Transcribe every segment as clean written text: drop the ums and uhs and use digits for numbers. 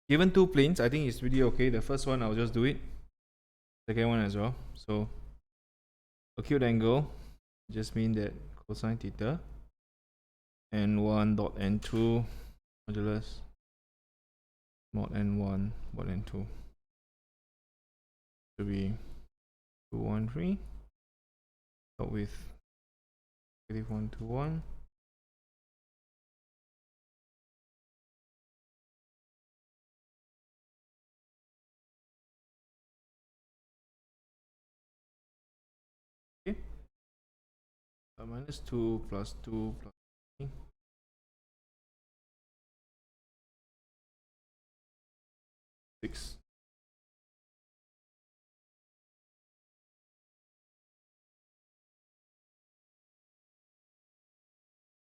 Given two planes, I think it's really okay. The first one, I'll just do it. Second one as well. So acute angle just mean that cosine theta n1 dot n2 modulus mod n1 mod n2 to be 213. Start with -121. Okay. -2 plus 2 plus 3. 6.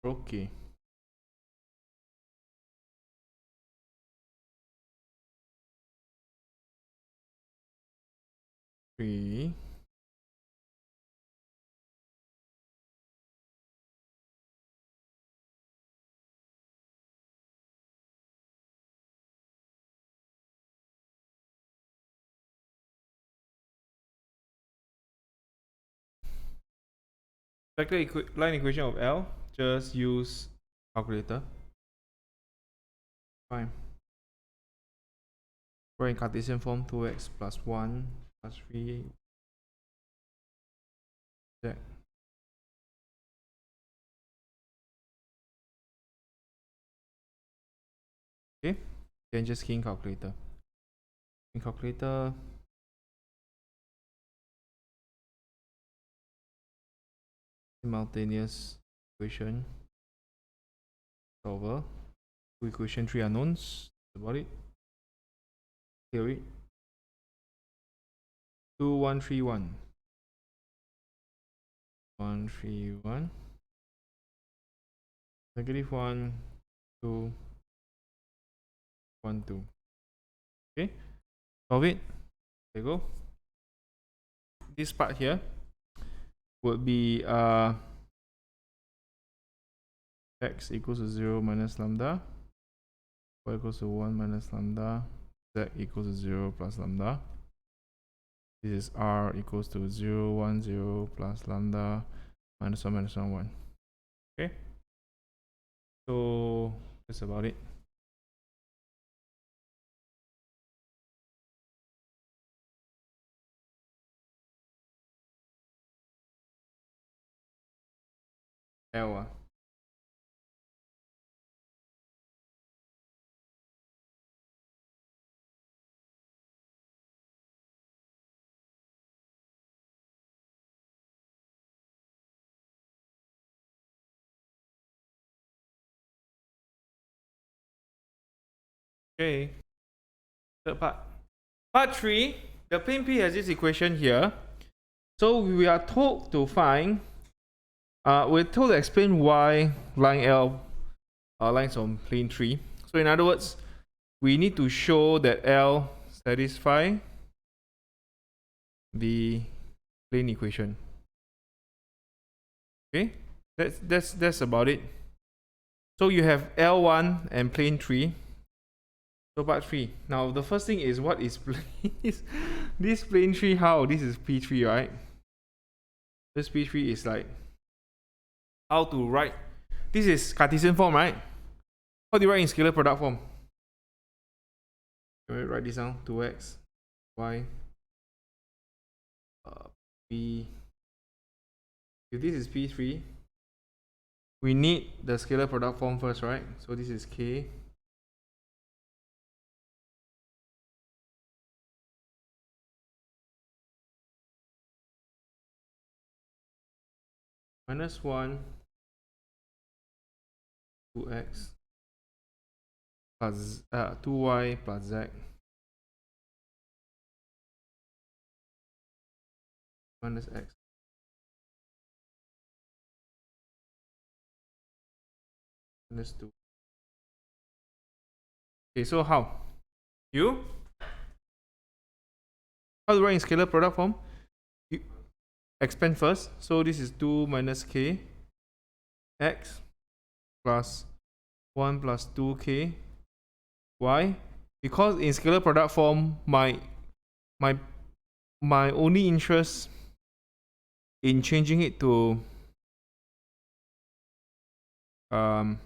Okay. Three. Vector line equation of L, just use calculator. Fine. We're in Cartesian form, 2x plus 1 plus 3 z. Okay, then just key in calculator. In calculator, simultaneous equation solver, two equation, three unknowns. That's about it. Theory 2131 131 -1 2 1 2. Okay, solve it. There you go. This part here would be x equals to 0 minus lambda, y equals to 1 minus lambda, z equals to 0 plus lambda. This is r equals to 0 1 0 plus lambda minus 1 minus 1 1. Okay, so that's about it. L. Okay, third part. Part 3, the plane P has this equation here. So we are told to find, we're told to explain why line L lines on plane 3. So in other words, we need to show that L satisfy the plane equation. Okay, that's about it. So you have L1 and plane 3. So part 3. Now the first thing is, what is this plane 3? How? This is P3, right? This P3 is like how to write. This is Cartesian form, right? How do you write in scalar product form? Can we write this down? 2x y p. If this is P3, we need the scalar product form first, right? So this is k minus 1 2x plus 2y plus z minus x minus 2. Okay, so how to write in scalar product form? You expand first. So this is 2 minus k x plus 1 plus 2k y because in scalar product form, my only interest in changing it to scalar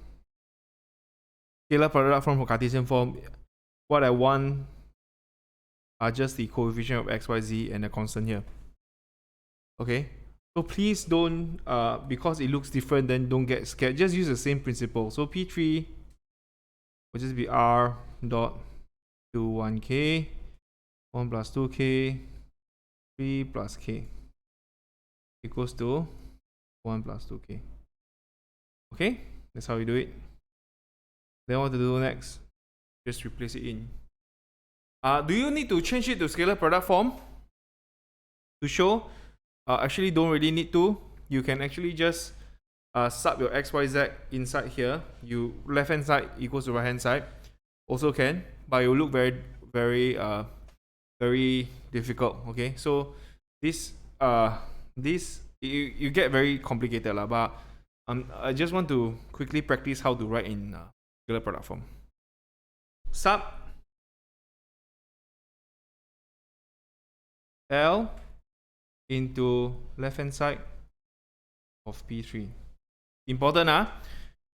product form for Cartesian form, what I want are just the coefficient of x, y, z and a constant here. Okay, so please don't because it looks different, then don't get scared. Just use the same principle. So P3 will just be r dot 1k 1 plus 2k 3 plus k equals to 1 plus 2k. Okay, that's how you do it. Then what to do next? Just replace it in. Do you need to change it to scalar product form to show? Actually, don't really need to. You can actually just sub your x, y, z inside here. You left hand side equals to right hand side. Also can, but it will look very, very difficult. Okay, so this you get very complicated lah. But I just want to quickly practice how to write in scalar product form. Sub L into left hand side of P3. Important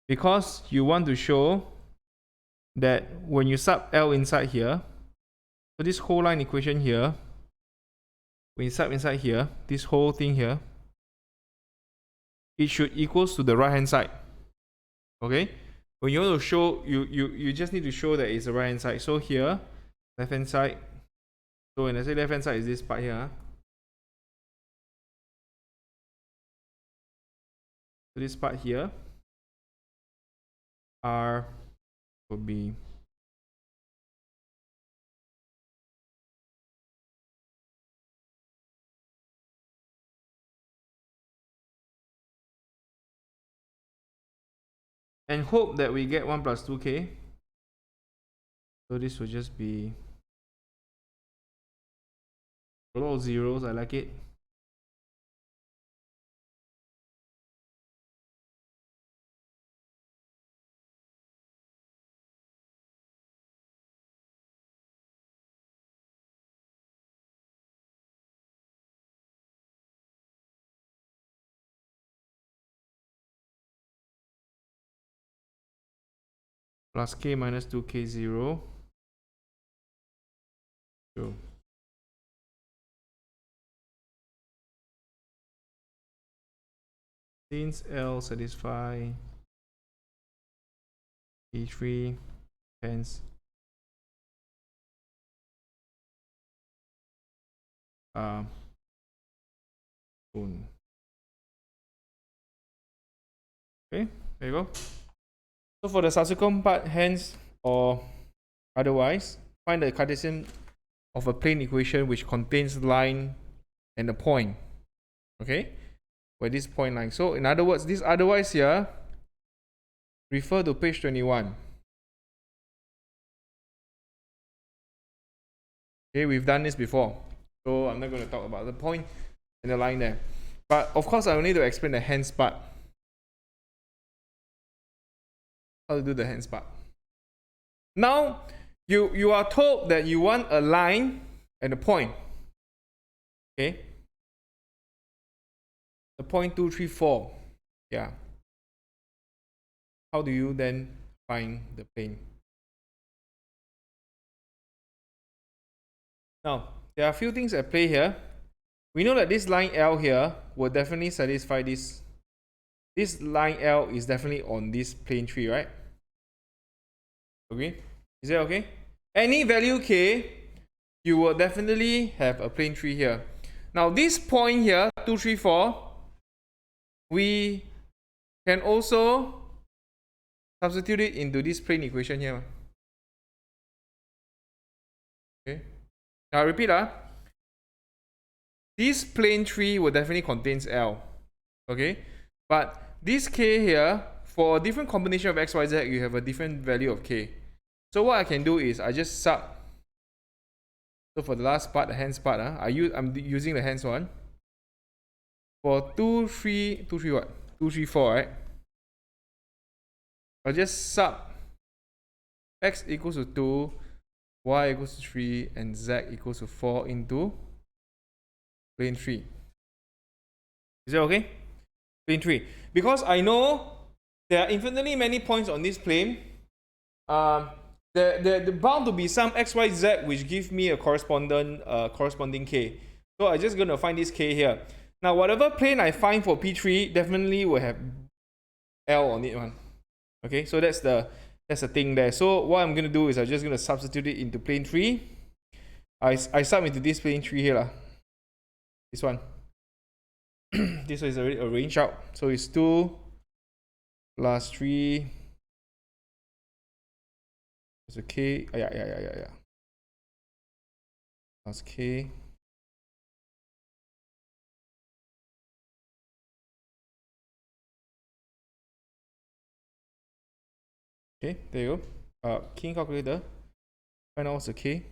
because you want to show that when you sub L inside here, so this whole line equation here, when you sub inside here, this whole thing here, it should equals to the right hand side. Okay, when you want to show, you just need to show that it's the right hand side. So here, left hand side. So when I say left hand side is this part here. So this part here, R will be and hope that we get 1 plus 2k. So this will just be a lot of zeros. I like it. Plus k minus 2k 0. So since L satisfy P3, hence okay, there you go. So for the subsequent part, hence or otherwise, find the Cartesian of a plane equation which contains line and a point. Okay, where this point line. So in other words, this otherwise here, refer to page 21. Okay, we've done this before, so I'm not going to talk about the point and the line there. But of course, I will need to explain the hence part. How to do the hence part. Now, you are told that you want a line and a point. Okay. The point 2, 3, 4. Yeah. How do you then find the plane? Now, there are a few things at play here. We know that this line L here will definitely satisfy this. This line L is definitely on this plane tree, right? Okay, is that okay? Any value k, you will definitely have a plane tree here. Now this point here, 2, 3, 4, we can also substitute it into this plane equation here. Okay. Now repeat this plane tree will definitely contains L. Okay, but this k here, for a different combination of x, y, z, you have a different value of k. So what I can do is I just sub. So for the last part, the hence part, I'm using the hence one. For 2, 3 what? 2, 3, 4, right? I'll just sub x equals to 2, y equals to 3 and z equals to 4 into plane 3. Is that okay? Plane 3. Because I know there are infinitely many points on this plane. There bound to be some x, y, z which give me a corresponding k. So I'm just going to find this k here. Now, whatever plane I find for P3 definitely will have L on it one. Okay, so that's the thing there. So what I'm going to do is I'm just going to substitute it into plane 3. I sub into this plane 3 here. This one. This one is already arranged out. So it's 2 plus 3. It's a k. Yeah. Plus k. Okay, there you go. Key calculator. Find out what's the k.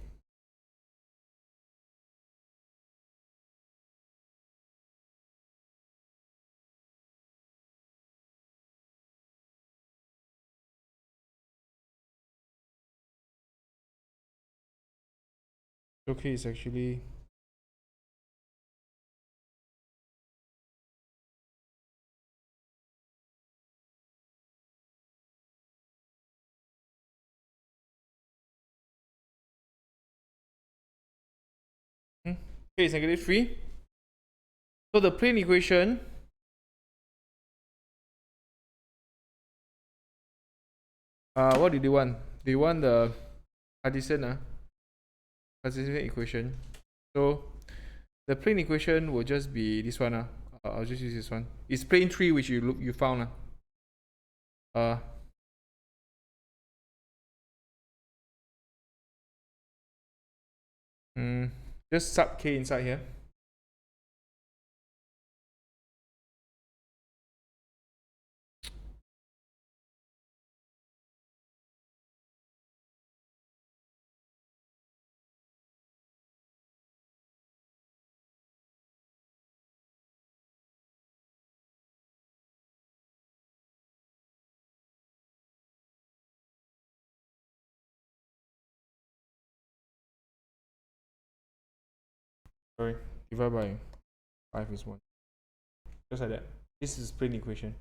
Okay, it's actually okay, it's -3. So the plane equation what did they want? They want the Cartesian equation. So the plane equation will just be this one. I'll just use this one. It's plane 3 which you found. Just sub k inside here. Sorry, divided by 5 is 1. Just like that. This is plane equation.